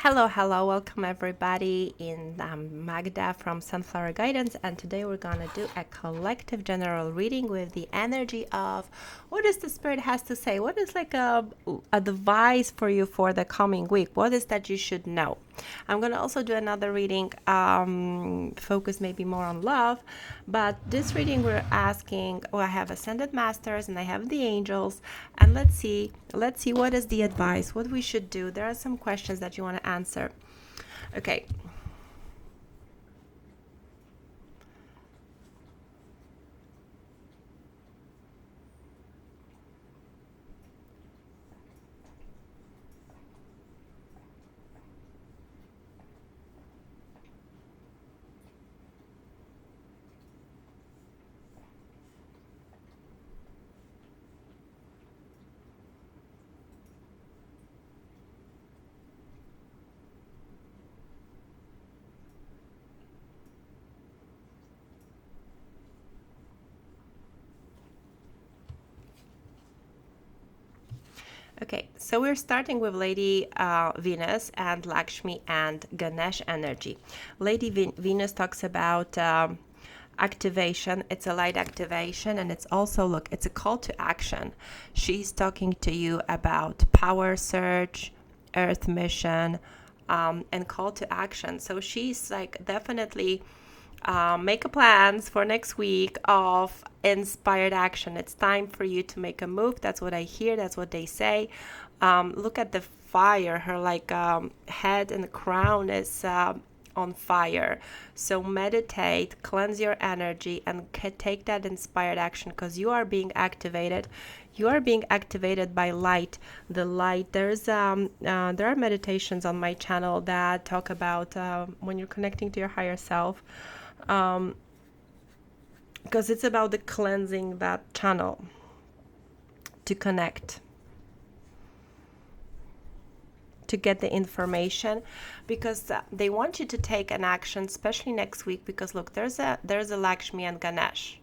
Hello, hello, welcome everybody in Magda from Sunflower Guidance, and today we're gonna do a collective general reading with the energy of what does the spirit has to say. What is like a advice for you for the coming week? What is that you should know? I'm gonna also do another reading, focus maybe more on love, but this reading we're asking. Oh, I have ascended masters and I have the angels, and let's see what is the advice, what we should do. There are some questions that you want to answer. Okay. Okay, so we're starting with Lady Venus and Lakshmi and Ganesh energy. Lady Venus talks about activation. It's a light activation, and it's also, look, it's a call to action. She's talking to you about power surge, earth mission, and call to action. So she's like definitely make a plans for next week of inspired action. It's time for you to make a move. That's what I hear. That's what they say. Look at the fire. Her head and crown is on fire. So meditate, cleanse your energy, and take that inspired action, because you are being activated. You are being activated by light. The light. There are meditations on my channel that talk about when you're connecting to your higher self, because it's about the cleansing that channel to connect, to get the information, because they want you to take an action, especially next week, because look, there's a Lakshmi and Ganesh.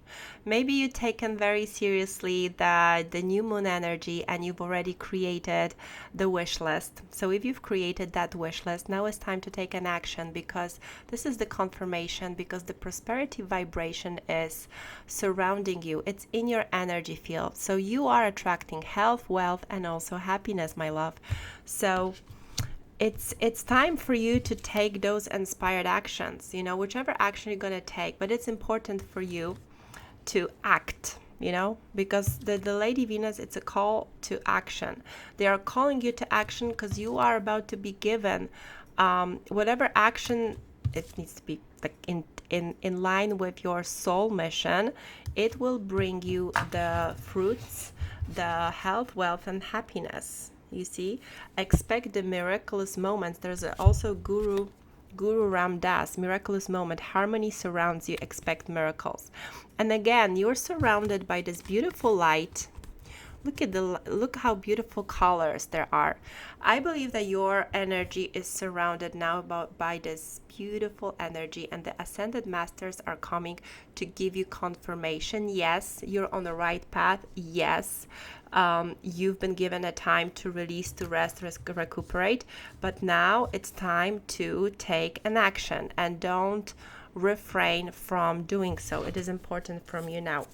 Maybe you've taken very seriously the new moon energy, and you've already created the wish list. So if you've created that wish list, now it's time to take an action, because this is the confirmation, because the prosperity vibration is surrounding you. It's in your energy field. So you are attracting health, wealth, and also happiness, my love. So it's time for you to take those inspired actions, whichever action you're going to take. But it's important for you to act, because the Lady Venus, it's a call to action. They are calling you to action because you are about to be given whatever action. It needs to be like in line with your soul mission. It will bring you the fruits, the health, wealth, and happiness. You see, expect the miraculous moments. There's also Guru Ram Dass, miraculous moment. Harmony surrounds you. Expect miracles. And again, you're surrounded by this beautiful light. Look how beautiful colors there are. I believe that your energy is surrounded now by this beautiful energy, and the ascended masters are coming to give you confirmation. Yes, you're on the right path. Yes, you've been given a time to release, to rest, recuperate, but now it's time to take an action, and don't refrain from doing so. It is important from you now.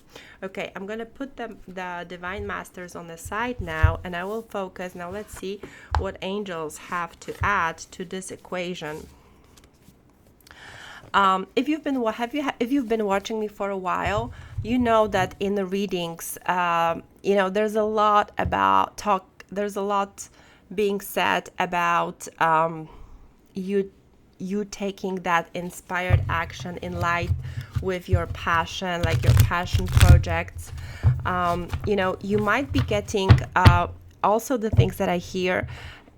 Okay, I'm gonna put the divine masters on the side now, and I will focus now. Let's see what angels have to add to this equation. If you've been watching me for a while, you know that in the readings, there's a lot about talk. There's a lot being said about you taking that inspired action in light with your passion, like your passion projects. You might be getting also the things that I hear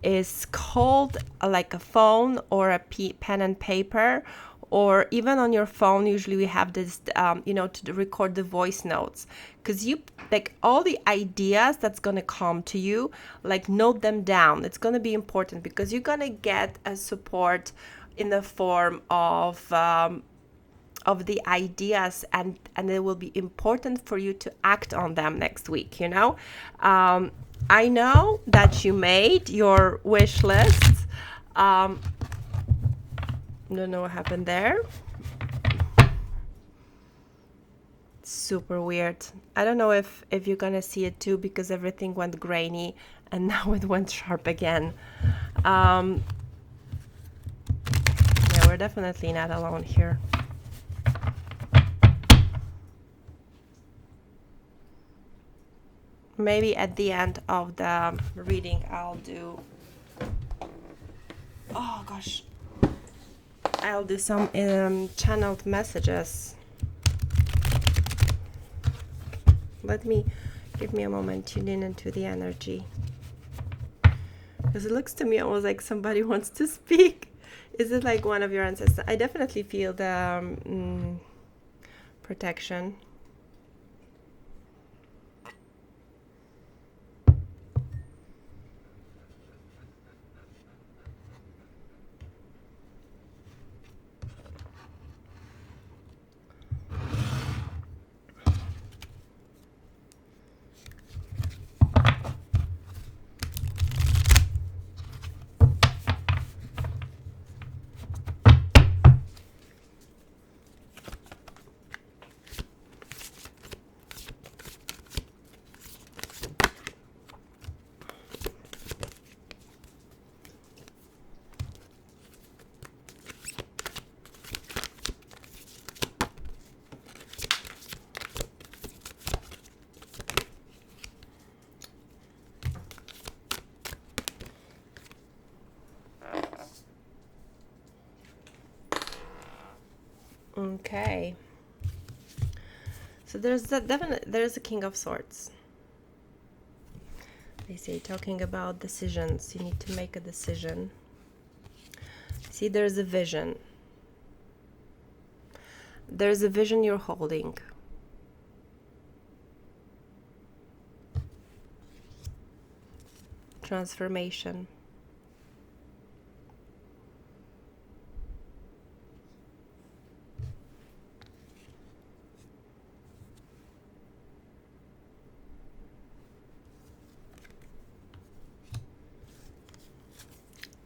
is called like a phone or a pen and paper, or even on your phone. Usually we have this, to record the voice notes, because you like all the ideas that's going to come to you, like note them down. It's going to be important, because you're going to get a support in the form of the ideas, and it will be important for you to act on them next week. I know that you made your wish list. Don't know what happened there. Super weird. I don't know if you're gonna see it too, because everything went grainy and now it went sharp again. Yeah, we're definitely not alone here. Maybe at the end of the reading I'll do, oh gosh, I'll do some channeled messages. Give me a moment, tune in into the energy. Because it looks to me almost like somebody wants to speak. Is it like one of your ancestors? I definitely feel the protection. Okay. So there's a King of Swords. They say talking about decisions, you need to make a decision. See, there's a vision. There's a vision you're holding. Transformation.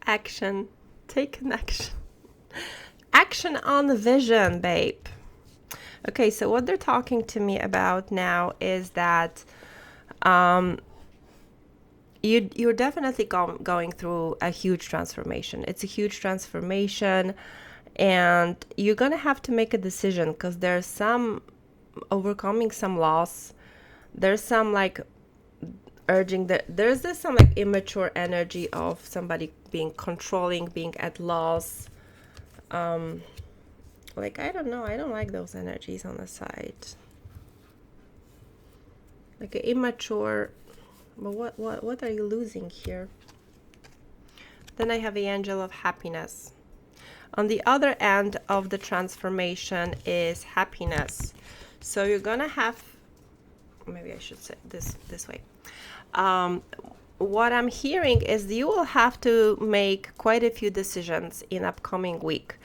Action. Take an action. Action on the vision, babe. Okay, so what they're talking to me about now is that you're definitely going through a huge transformation. It's a huge transformation, and you're gonna have to make a decision, because there's some overcoming some loss. There's some like urging that there's this some like immature energy of somebody being controlling, being at loss. Like, I don't know, I don't like those energies on the side. Like an immature, but what are you losing here? Then I have the Angel of Happiness. On the other end of the transformation is happiness. So you're gonna have, maybe I should say this way. What I'm hearing is you will have to make quite a few decisions in upcoming week.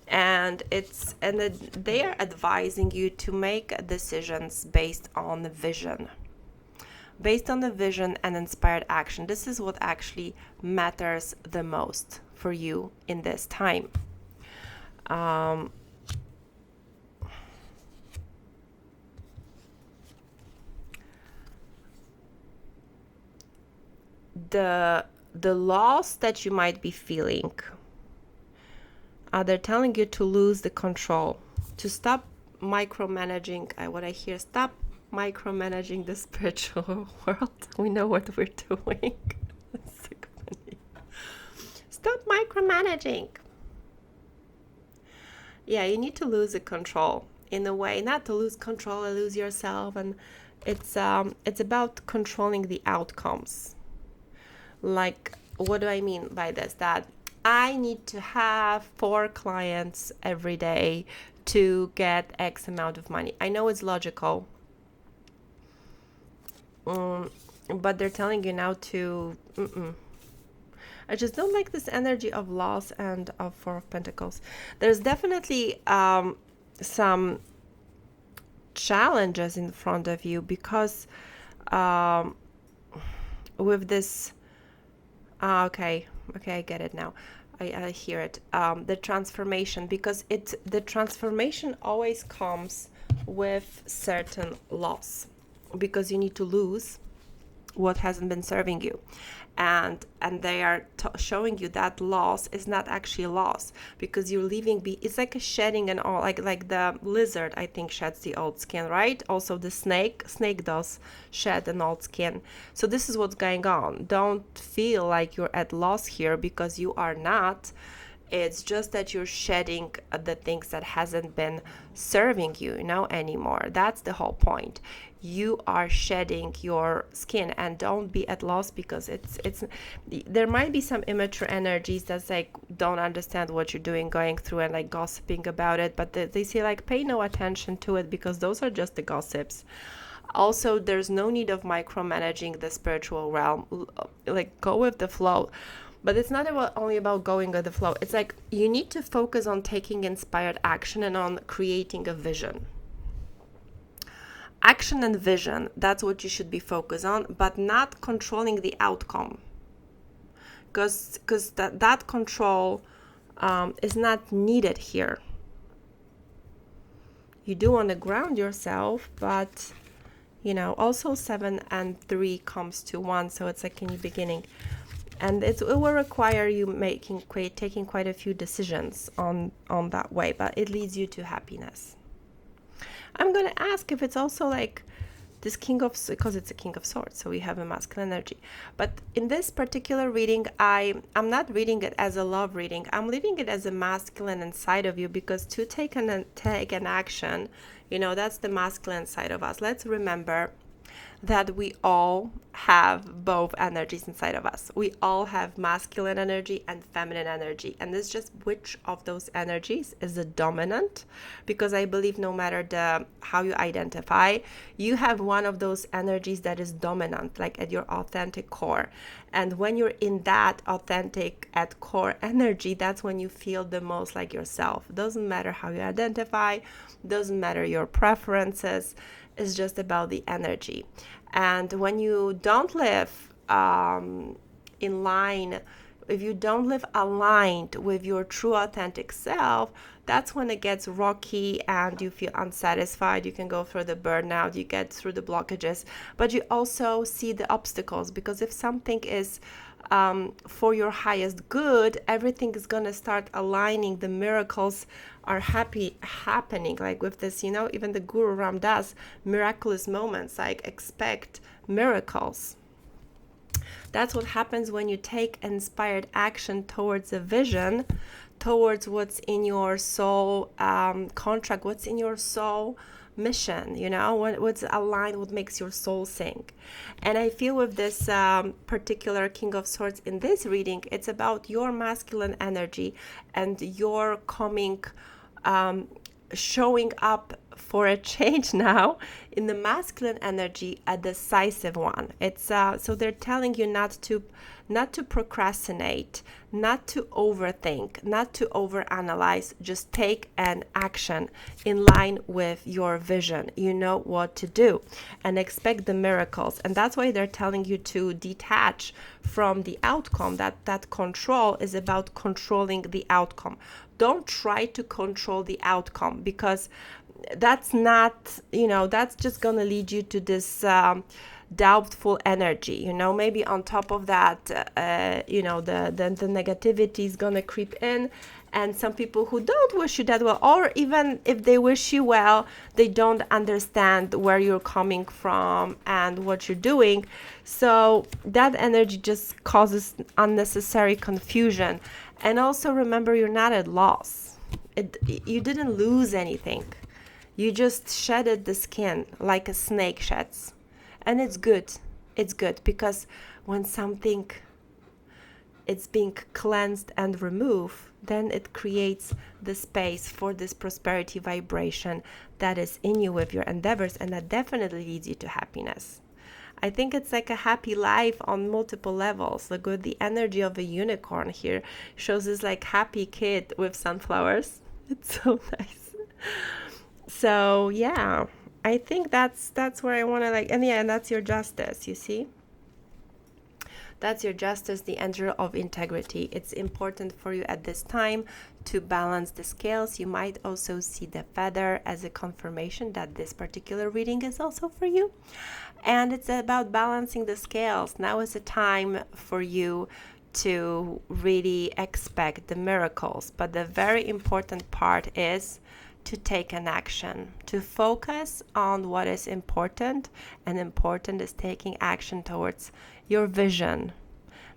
And they are advising you to make decisions based on the vision. Based on the vision and inspired action. This is what actually matters the most for you in this time. The loss that you might be feeling, they're telling you to lose the control, to stop micromanaging. What I hear, stop micromanaging the spiritual world. We know what we're doing. That's so funny. Stop micromanaging. Yeah, you need to lose the control in a way, not to lose control and lose yourself. And it's about controlling the outcomes. Like, what do I mean by this? That I need to have 4 clients every day to get X amount of money. I know it's logical, but they're telling you now to I just don't like this energy of loss and of 4 of Pentacles. There's definitely some challenges in front of you, because with this okay, I get it now. I hear it. The transformation, because the transformation always comes with certain loss, because you need to lose what hasn't been serving you, and they are showing you that loss is not actually a loss, because you're leaving it's like a shedding, and all, like the lizard, I think, sheds the old skin, right? Also the snake does shed an old skin. So this is what's going on. Don't feel like you're at loss here, because you are not. It's just that you're shedding the things that hasn't been serving you, anymore. That's the whole point. You are shedding your skin, and don't be at loss, because it's there might be some immature energies that's like don't understand what you're doing, going through and like gossiping about it, but they say like pay no attention to it, because those are just the gossips. Also, there's no need of micromanaging the spiritual realm. Like, go with the flow. But it's not only about going with the flow. It's like you need to focus on taking inspired action and on creating a vision. Action and vision, that's what you should be focused on, but not controlling the outcome. Because that control is not needed here. You do want to ground yourself, but also 7 and 3 comes to 1, so it's like in the beginning. And it will require you taking quite a few decisions on that way, but it leads you to happiness. I'm going to ask if it's also like this because it's a King of Swords, so we have a masculine energy. But in this particular reading, I'm not reading it as a love reading. I'm reading it as a masculine inside of you, because to take an action, that's the masculine side of us. Let's remember that we all have both energies inside of us. We all have masculine energy and feminine energy. And it's just which of those energies is the dominant, because I believe no matter how you identify, you have one of those energies that is dominant, like at your authentic core. And when you're in that authentic at core energy, that's when you feel the most like yourself. Doesn't matter how you identify, doesn't matter your preferences. It's just about the energy. And when you don't live in line, if you don't live aligned with your true authentic self, that's when it gets rocky and you feel unsatisfied. You can go through the burnout, you get through the blockages, but you also see the obstacles, because if something is for your highest good, everything is going to start aligning. The miracles are happening, like with this, even the Guru Ram Das, miraculous moments, like expect miracles. That's what happens when you take inspired action towards a vision, towards what's in your soul contract, what's in your soul mission, what's aligned, what makes your soul sing. And I feel with this particular King of Swords in this reading, it's about your masculine energy and your coming, showing up for a change now in the masculine energy, a decisive one. It's so they're telling you not to procrastinate, not to overthink, not to overanalyze. Just take an action in line with your vision. You know what to do, and expect the miracles. And that's why they're telling you to detach from the outcome. That control is about controlling the outcome. Don't try to control the outcome, because that's not, that's just going to lead you to this doubtful energy. Maybe on top of that, the negativity is going to creep in, and some people who don't wish you that well, or even if they wish you well, they don't understand where you're coming from and what you're doing. So that energy just causes unnecessary confusion. And also remember, you're not at loss. You didn't lose anything. You just shedded the skin like a snake sheds. And it's good. It's good, because when something is being cleansed and removed, then it creates the space for this prosperity vibration that is in you with your endeavors, and that definitely leads you to happiness. I think it's like a happy life on multiple levels. Like with the energy of a unicorn here, shows this like happy kid with sunflowers. It's so nice. So yeah, I think that's where I want to and that's your justice, you see. That's your justice, the angel of integrity. It's important for you at this time to balance the scales. You might also see the feather as a confirmation that this particular reading is also for you. And it's about balancing the scales. Now is the time for you to really expect the miracles. But the very important part is to take an action, to focus on what is important, and important is taking action towards your vision,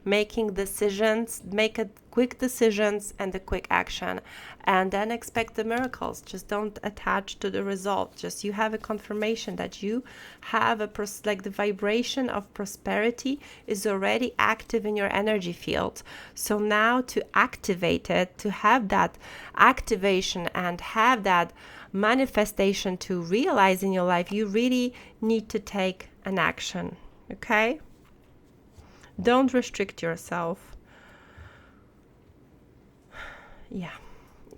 making decisions, make a quick decisions and the quick action, and then expect the miracles. Just don't attach to the result. Just you have a confirmation that you have like the vibration of prosperity is already active in your energy field. So now to activate it, to have that activation and have that manifestation to realize in your life, you really need to take an action. Okay? Don't restrict yourself. Yeah.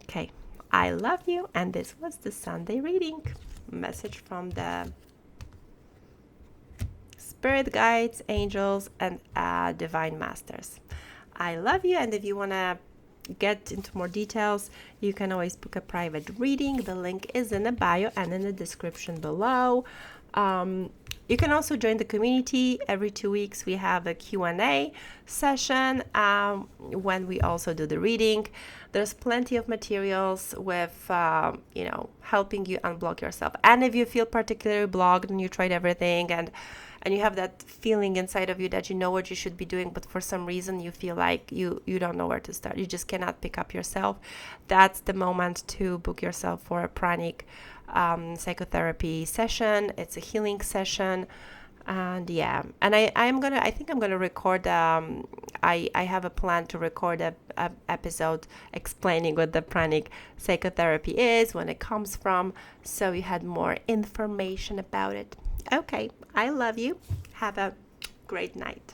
Okay. I love you. And this was the Sunday reading. Message from the spirit guides, angels, and divine masters. I love you. And if you want to get into more details, you can always book a private reading. The link is in the bio and in the description below. You can also join the community. Every 2 weeks we have a Q&A session when we also do the reading. There's plenty of materials with, helping you unblock yourself. And if you feel particularly blocked and you tried everything and you have that feeling inside of you that you know what you should be doing, but for some reason you feel like you don't know where to start, you just cannot pick up yourself, that's the moment to book yourself for a pranic psychotherapy session. It's a healing session. And I think I'm gonna record. I have a plan to record a episode explaining what the pranic psychotherapy is, when it comes from, so you had more information about it. Okay, I love you. Have a great night.